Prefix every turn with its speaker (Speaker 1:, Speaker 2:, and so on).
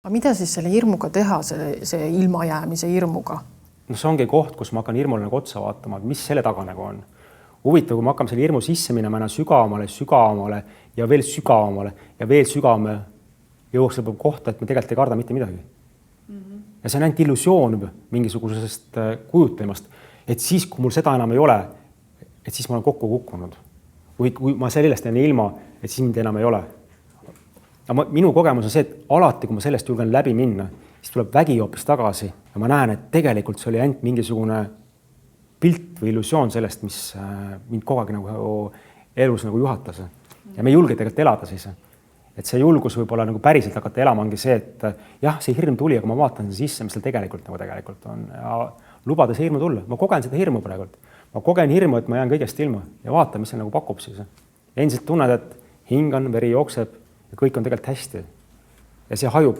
Speaker 1: Aga mida siis selle hirmuga teha, see ilmajäämise hirmuga?
Speaker 2: No see ongi koht, kus ma hakkan hirmule nagu otsa vaatama, mis selle taga nagu on. Huvitav, kui ma hakkame selle hirmu sisse minema sügavamale ja veel sügavamale jõuaks juba kohta, et me tegelikult ei karda mitte midagi. Ja see on ainult illusioon mingisugusest kujutlemast, et siis, kui mul seda enam ei ole, et siis ma olen kokku kukkunud. Või kui ma sellest jään ilma, et siis mind enam ei ole. Aga minu kogemus on see, et alati, kui ma sellest julgen läbi minna, siis tuleb vägi hoopis tagasi ja ma näen, et tegelikult see oli ainult mingisugune pilt või illusioon sellest, mis mind kogu aeg nagu elus nagu juhatas. Ja me ei julge tegelikult elada siis. Et see julgus võib-olla nagu päriselt hakata elama ongi see, et jah, see hirm tuli, aga ma vaatan sisse, mis seal tegelikult on. Ja lubada see hirmu tulla. Ma kogen seda hirmu praegult. Ma kogen hirmu, et ma jään kõigest ilma ja vaatan, mis see nagu pakub siis. Endiselt tunned, et hingan, veri jookseb ja kõik on tegelikult hästi. Ja see hajub